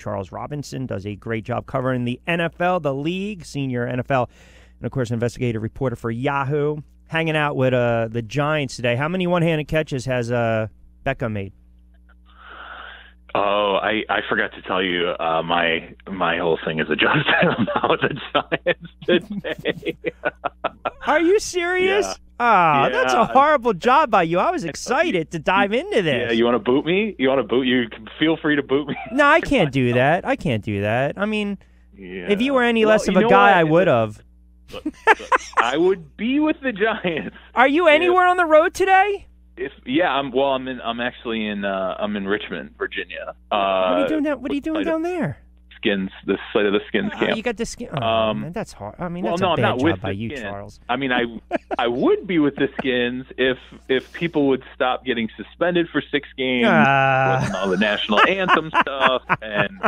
Charles Robinson does a great job covering the NFL, the league, senior NFL, and, of course, investigative reporter for Yahoo. Hanging out with the Giants today. How many one-handed catches has Beckham made? Oh, I forgot to tell you, my whole thing is adjusted about the Giants today. Are you serious? Yeah. That's a horrible job by you. I was excited to dive into this. Yeah, you want to boot me? You can feel free to boot me. No, I can't do that. I mean, if you were any less of a guy, I would have. Look, I would be with the Giants. Are you anywhere on the road today? I'm actually in Richmond, Virginia. What are you doing down there? The site of the Skins camp. You got the Skins. Man, that's hard. I mean, that's a bad job by you, Charles. I mean, I would be with the Skins if people would stop getting suspended for 6 games, and all the national anthem stuff, and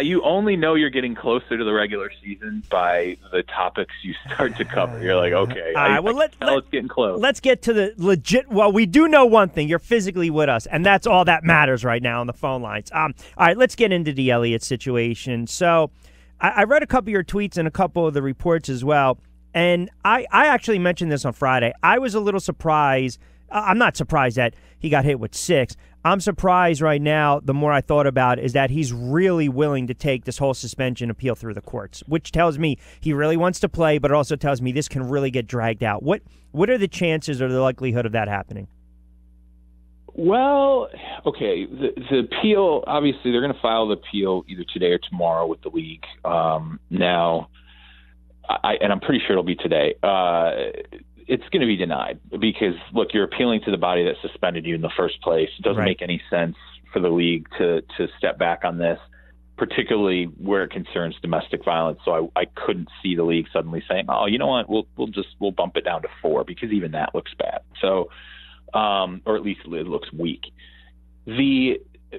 you only know you're getting closer to the regular season by the topics you start to cover. You're like, okay, it's getting close. Let's get to the legit. Well, we do know one thing: you're physically with us, and that's all that matters right now on the phone lines. All right, let's get into the Elliott situation. So I read a couple of your tweets and a couple of the reports as well, and I actually mentioned this on Friday. I was a little surprised. I'm not surprised that he got hit with 6. I'm surprised right now, the more I thought about it, is that he's really willing to take this whole suspension appeal through the courts, which tells me he really wants to play, but it also tells me this can really get dragged out. What are the chances or the likelihood of that happening? Well, okay, the appeal, obviously they're going to file the appeal either today or tomorrow with the league. Now, I'm pretty sure it'll be today. It's going to be denied because, look, you're appealing to the body that suspended you in the first place. It doesn't make any sense for the league to step back on this, particularly where it concerns domestic violence. So I couldn't see the league suddenly saying, oh, you know what, we'll bump it down to 4 because even that looks bad. So, or at least it looks weak.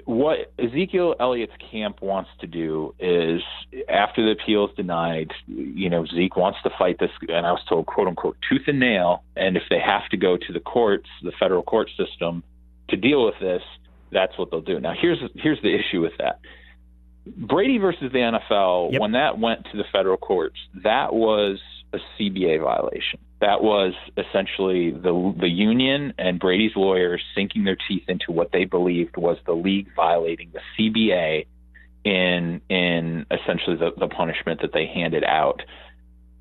What Ezekiel Elliott's camp wants to do is, after the appeal is denied, Zeke wants to fight this, and I was told, quote unquote, tooth and nail. And if they have to go to the courts, the federal court system, to deal with this, that's what they'll do. Now, here's the issue with that. Brady versus the NFL, when that went to the federal courts, that was a CBA violation. That was essentially the union and Brady's lawyers sinking their teeth into what they believed was the league violating the CBA in essentially the punishment that they handed out.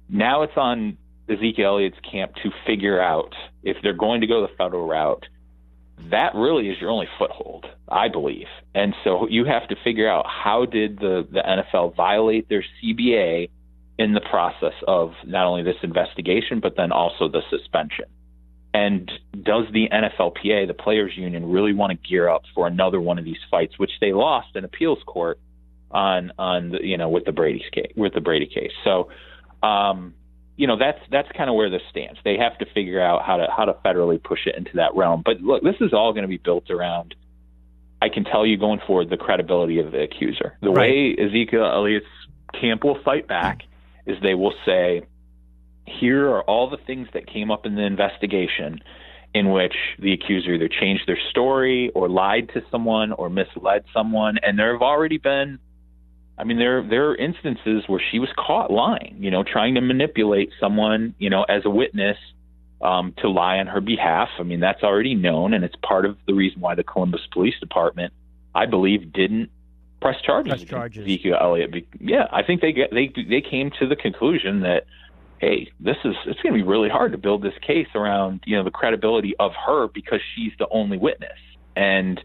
Now it's on Ezekiel Elliott's camp to figure out if they're going to go the federal route. That really is your only foothold, I believe. And so you have to figure out, how did the NFL violate their CBA in the process of not only this investigation, but then also the suspension? And does the NFLPA, the players union, really want to gear up for another one of these fights, which they lost in appeals court with the Brady case? So, that's kind of where this stands. They have to figure out how to federally push it into that realm. But look, this is all going to be built around, I can tell you going forward, the credibility of the accuser. The way Ezekiel Elliott's camp will fight back is they will say, here are all the things that came up in the investigation in which the accuser either changed their story or lied to someone or misled someone. And there have already been, there are instances where she was caught lying, trying to manipulate someone, as a witness to lie on her behalf. That's already known, and it's part of the reason why the Columbus Police Department, I believe, didn't press charges against Ezekiel Elliott. Yeah, I think they came to the conclusion that, hey, it's going to be really hard to build this case around, the credibility of her because she's the only witness. And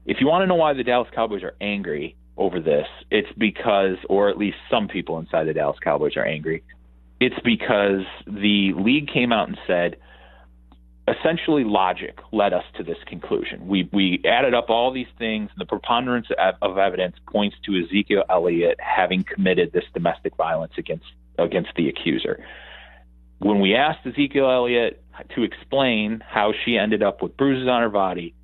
if you want to know why the Dallas Cowboys are angry over this, it's because, or at least some people inside the Dallas Cowboys are angry, it's because the league came out and said, essentially logic led us to this conclusion. We added up all these things, and the preponderance of evidence points to Ezekiel Elliott having committed this domestic violence against the accuser. When we asked Ezekiel Elliott to explain how she ended up with bruises on her body,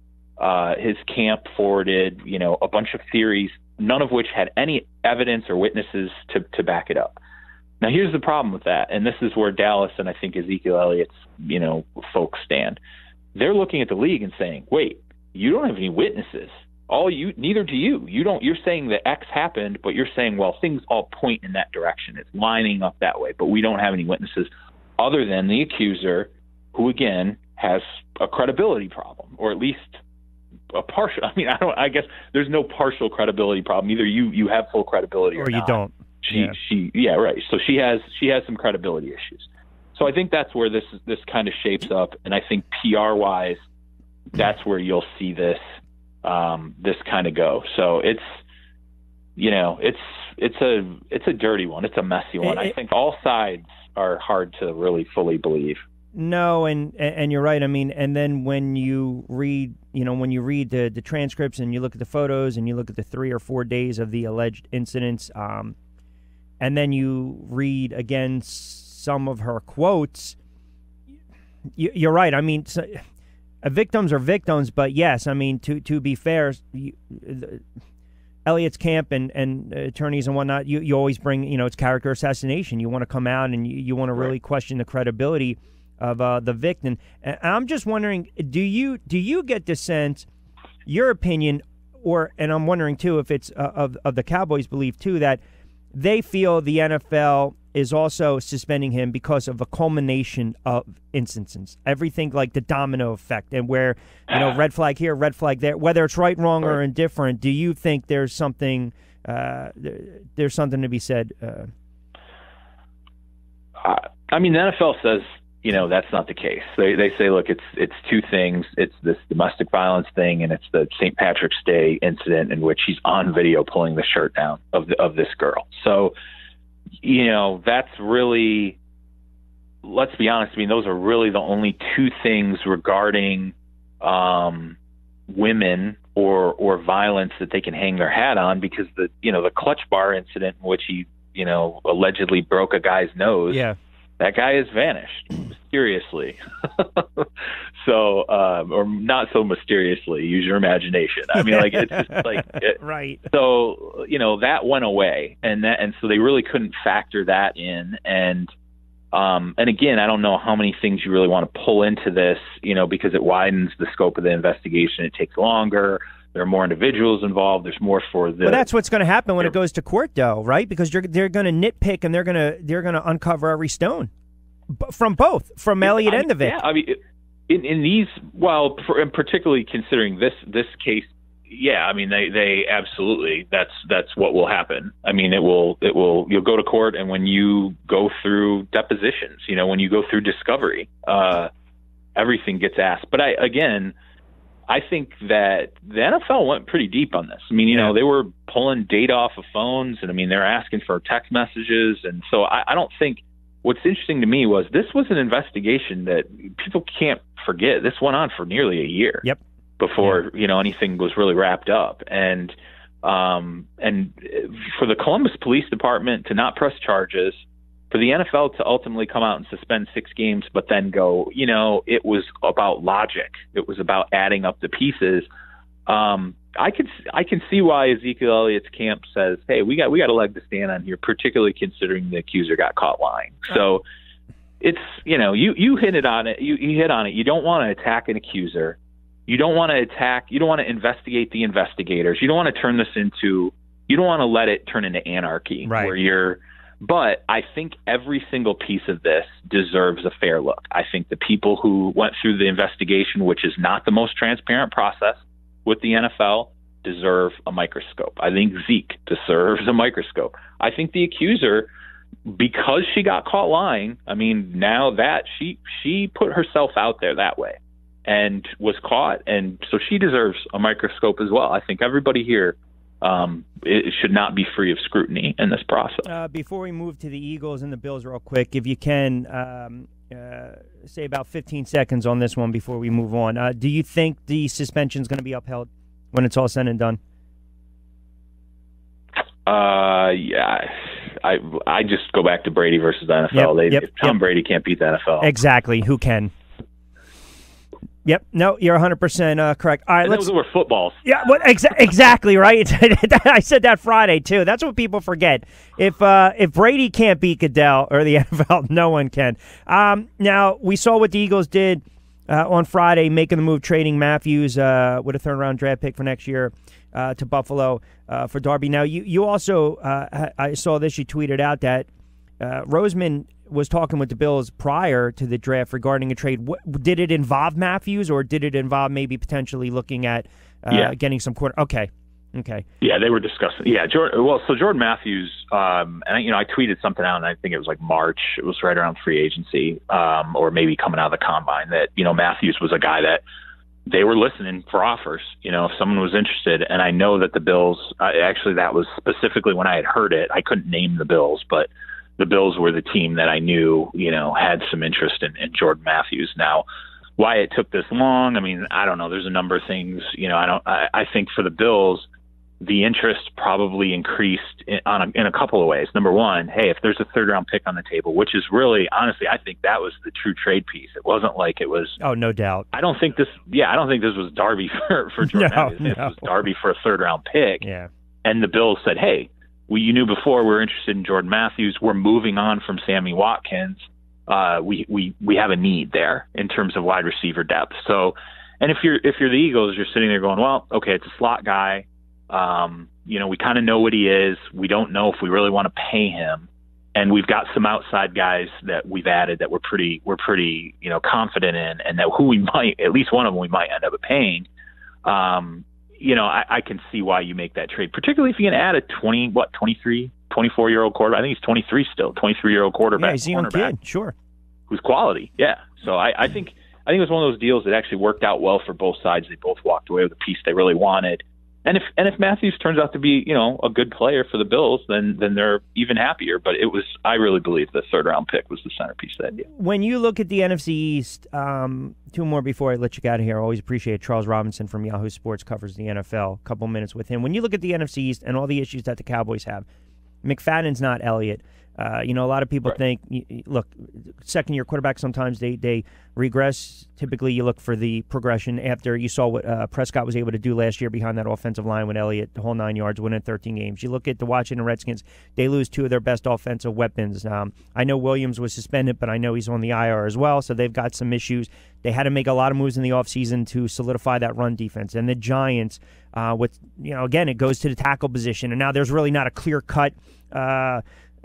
his camp forwarded, a bunch of theories, none of which had any evidence or witnesses to back it up. Now, here's the problem with that, and this is where Dallas and I think Ezekiel Elliott's, folks stand. They're looking at the league and saying, wait, you don't have any witnesses. Neither do you. You're saying that X happened, but you're saying, well, things all point in that direction. It's lining up that way, but we don't have any witnesses other than the accuser, who again has a credibility problem, or at least a partial. I mean, I guess there's no partial credibility problem. Either you have full credibility or you not. don't. Yeah, right. So she has some credibility issues. So I think that's where this kind of shapes up, and I think PR wise, that's where you'll see this kind of go. So it's a dirty one. It's a messy one. I think all sides are hard to really fully believe. No, and you're right. I mean, and then when you read, the transcripts and you look at the photos and you look at the 3 or 4 days of the alleged incidents, and then you read again some of her quotes, you're right. I mean, victims are victims, but yes, I mean, to be fair, Elliott's camp and attorneys and whatnot, you always bring, it's character assassination. You want to come out and you want to really question the credibility of the victim. And I'm just wondering, do you get the sense, your opinion, and I'm wondering too if it's of the Cowboys' belief too, that they feel the NFL is also suspending him because of a culmination of instances, everything like the domino effect, and where red flag here, red flag there, whether it's right, wrong, or indifferent. Do you think there's something to be said? I mean, the NFL says that's not the case. They say, look, it's two things. It's this domestic violence thing, and it's the St. Patrick's Day incident in which he's on video pulling the shirt down of this girl. So, that's really, let's be honest. I mean, those are really the only two things regarding women or violence that they can hang their hat on, because the clutch bar incident in which he allegedly broke a guy's nose. Yeah. That guy has vanished mysteriously. So, or not so mysteriously, use your imagination. I mean, like, it's just like, right. So, that went away, and so they really couldn't factor that in. And again, I don't know how many things you really want to pull into this, because it widens the scope of the investigation. It takes longer. There are more individuals involved. There's more for the. Well, that's what's going to happen when it goes to court, though, right? Because they're going to nitpick and they're going to uncover every stone from Elliott and the Vic. Yeah, I mean, in these, and particularly considering this case, yeah, I mean, they absolutely, that's what will happen. I mean, you'll go to court, and when you go through depositions, when you go through discovery, everything gets asked. But I think that the NFL went pretty deep on this. I mean, they were pulling data off of phones, and I mean, they're asking for text messages. And so I don't think, what's interesting to me was this was an investigation that people can't forget. This went on for nearly a year. Yep. Before, anything was really wrapped up. And for the Columbus Police Department to not press charges, for the NFL to ultimately come out and suspend 6 games, but then go, it was about logic. It was about adding up the pieces. I can see why Ezekiel Elliott's camp says, hey, we got a leg to stand on here, particularly considering the accuser got caught lying. So it's, you hit on it. You hit on it. You don't want to attack an accuser. You don't want to investigate the investigators. You don't want to let it turn into anarchy, right? But I think every single piece of this deserves a fair look. I think the people who went through the investigation, which is not the most transparent process with the NFL, deserve a microscope. I think Zeke deserves a microscope. I think the accuser, because she got caught lying, I mean, now that she put herself out there that way and was caught, and so she deserves a microscope as well. I think everybody here, it should not be free of scrutiny in this process. Before we move to the Eagles and the Bills real quick, if you can say about 15 seconds on this one before we move on. Do you think the suspension is going to be upheld when it's all said and done? Yeah. I just go back to Brady versus the NFL. If Tom Brady can't beat the NFL. Exactly. Who can? Yep. No, you're 100% correct. All right, those were footballs. Yeah, well, exactly right. I said that Friday too. That's what people forget. If Brady can't beat Goodell or the NFL, no one can. Now we saw what the Eagles did on Friday, making the move, trading Matthews with a third-round draft pick for next year to Buffalo for Darby. Now, you also, I saw this, you tweeted out that Roseman was talking with the Bills prior to the draft regarding a trade. Did it involve Matthews, or did it involve maybe potentially looking at getting some quarter? Okay. Yeah, they were discussing. Yeah, Jordan Matthews, and I tweeted something out, and I think it was like March. It was right around free agency, or maybe coming out of the combine. That Matthews was a guy that they were listening for offers. If someone was interested, and I know that the Bills. Actually, that was specifically when I had heard it. I couldn't name the Bills, but the Bills were the team that I knew, had some interest in Jordan Matthews. Now, why it took this long? I mean, I don't know. There's a number of things. I think for the Bills, the interest probably increased in a couple of ways. Number one, hey, if there's a third-round pick on the table, which is really, honestly, I think that was the true trade piece. It wasn't like it was. Oh, no doubt. I don't think this was Darby for Jordan Matthews. This was Darby for a third-round pick. Yeah. And the Bills said, hey, you knew before we're interested in Jordan Matthews. We're moving on from Sammy Watkins. We have a need there in terms of wide receiver depth. So, and if you're the Eagles, you're sitting there going, well, okay, it's a slot guy. We kind of know what he is. We don't know if we really want to pay him, and we've got some outside guys that we've added that we're pretty confident in, and that who we might, at least one of them, we might end up paying. I can see why you make that trade, particularly if you can add a 24-year-old quarterback. I think he's 23 still, 23-year-old quarterback. Yeah, he's a young kid, sure. Who's quality, yeah. So I think it was one of those deals that actually worked out well for both sides. They both walked away with a piece they really wanted. And if Matthews turns out to be, a good player for the Bills, then they're even happier. But I really believe the third-round pick was the centerpiece of that deal. When you look at the NFC East, two more before I let you get out of here. I always appreciate Charles Robinson from Yahoo Sports covers the NFL. A couple minutes with him. When you look at the NFC East and all the issues that the Cowboys have, McFadden's not Elliott. A lot of people think, look, second-year quarterbacks, sometimes they regress. Typically, you look for the progression after you saw what Prescott was able to do last year behind that offensive line with Elliott, the whole 9 yards, winning 13 games. You look at the Washington Redskins, they lose two of their best offensive weapons. I know Williams was suspended, but I know he's on the IR as well, so they've got some issues. They had to make a lot of moves in the offseason to solidify that run defense. And the Giants, again, it goes to the tackle position, and now there's really not a clear-cut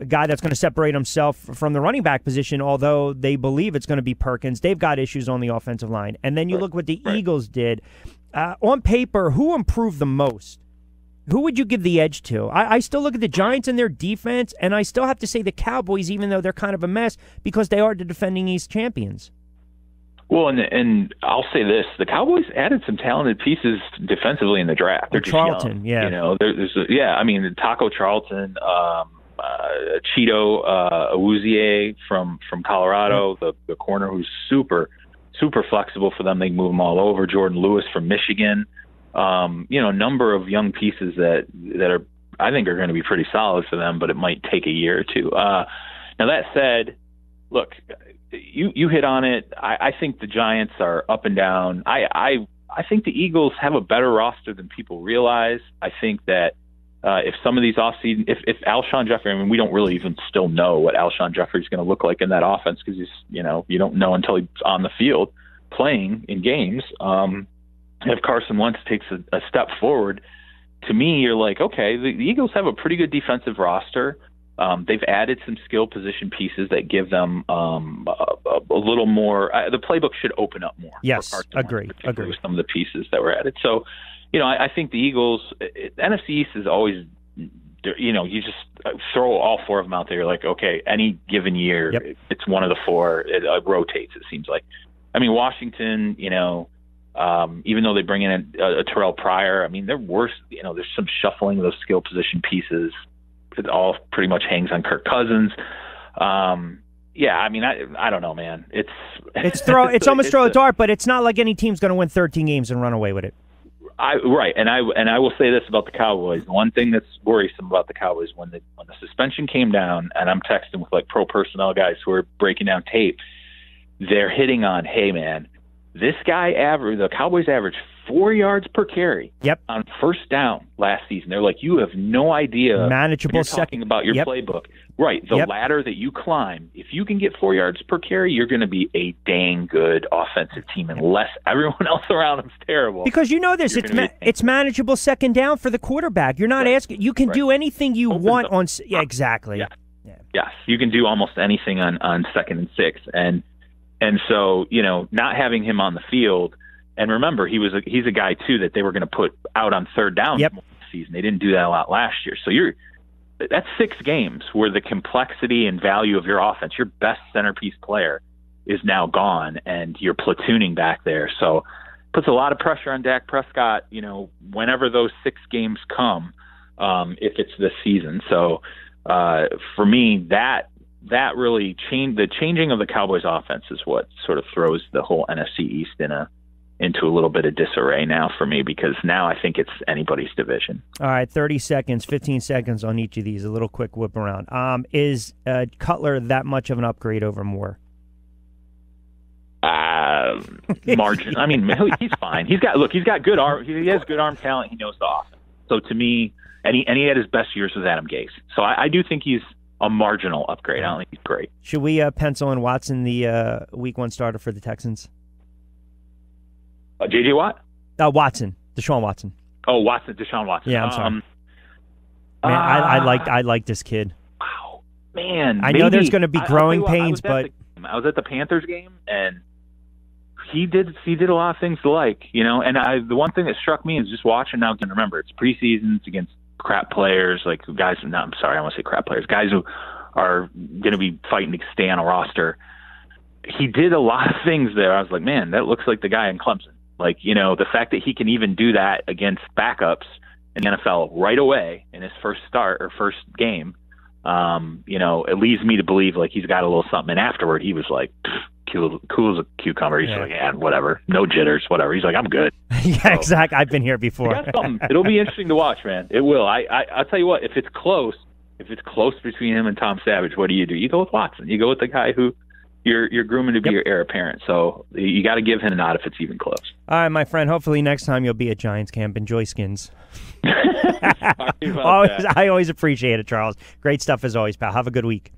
a guy that's going to separate himself from the running back position, although they believe it's going to be Perkins. They've got issues on the offensive line. And then you look what the Eagles did. On paper, who improved the most? Who would you give the edge to? I still look at the Giants and their defense, and I still have to say the Cowboys, even though they're kind of a mess, because they are the defending East champions. Well, and I'll say this: the Cowboys added some talented pieces defensively in the draft. They're just Charlton, young, there's Taco Charlton, Cheeto Awuzie from Colorado, the corner who's super flexible for them. They move them all over. Jordan Lewis from Michigan. A number of young pieces that are I think are going to be pretty solid for them, but it might take a year or two. Now that said, look, you hit on it. I think the Giants are up and down. I think the Eagles have a better roster than people realize. I think that if some of these offseason, if Alshon Jeffrey, we don't really even still know what Alshon Jeffrey is going to look like in that offense because you don't know until he's on the field playing in games. If Carson Wentz takes a step forward, to me, you're like, okay, the Eagles have a pretty good defensive roster. They've added some skill position pieces that give them a little more. The playbook should open up more. Yes, agree. With some of the pieces that were added. So, I think the Eagles, NFC East is always, you just throw all four of them out there. You're like, okay, any given year, it's one of the four. It rotates, it seems like. Washington, even though they bring in a Terrell Pryor, they're worse. There's some shuffling of those skill position pieces. It all pretty much hangs on Kirk Cousins. I don't know, man. It's almost throw a dart, but it's not like any team's going to win 13 games and run away with it. Right, and I will say this about the Cowboys. One thing that's worrisome about the Cowboys when the suspension came down, and I'm texting with pro personnel guys who are breaking down tape, they're hitting on, hey man, this guy the Cowboys average 4 yards per carry Yep. on first down last season. They're like, you have no idea. Manageable when you're second. talking about your Yep. playbook. Right. The ladder that you climb, if you can get 4 yards per carry, you're going to be a dang good offensive team unless everyone else around them's terrible. Because you know this, it's manageable second down for the quarterback. You're not asking. You can do anything you want on. Yeah, exactly. Yeah. Yes, you can do almost anything on 2nd and 6, and so not having him on the field. And remember, he's a guy too that they were going to put out on third down this season. They didn't do that a lot last year. So that's 6 games where the complexity and value of your offense, your best centerpiece player, is now gone, and you're platooning back there. So puts a lot of pressure on Dak Prescott. Whenever those 6 games come, if it's this season. So for me, that really the changing of the Cowboys' offense is what sort of throws the whole NFC East into a little bit of disarray now for me, because now I think it's anybody's division. All right, 30 seconds, 15 seconds on each of these, a little quick whip around. Is Cutler that much of an upgrade over Moore? Margin. I mean, he's fine. He's got good arm. He has good arm talent. He knows the offense. So to me, and he had his best years with Adam Gase. So I do think he's a marginal upgrade. I don't think he's great. Should we pencil in Watson the Week 1 starter for the Texans? J.J. Watt? Watson. Deshaun Watson. Oh, Deshaun Watson. Yeah, I'm sorry. Man, I like this kid. Wow. Man. I know there's going to be growing pains, but I was at the Panthers game, and he did a lot of things to like, and the one thing that struck me is just watching now, and remember, it's preseason, it's against crap players, like guys, I want to say crap players, guys who are going to be fighting to stay on a roster. He did a lot of things there. I was like, man, that looks like the guy in Clemson. Like, the fact that he can even do that against backups in the NFL right away in his first game, it leads me to believe like he's got a little something. And afterward, he was like, cool as a cucumber. He's like, yeah, whatever, no jitters, whatever. He's like, I'm good. Yeah, exactly. I've been here before. It'll be interesting to watch, man. It will. I'll tell you what. If it's close between him and Tom Savage, what do? You go with Watson. You go with the guy who you're grooming to be your heir apparent. So you got to give him a nod if it's even close. All right, my friend. Hopefully next time you'll be at Giants camp. Enjoy Skins. I always appreciate it, Charles. Great stuff as always, pal. Have a good week.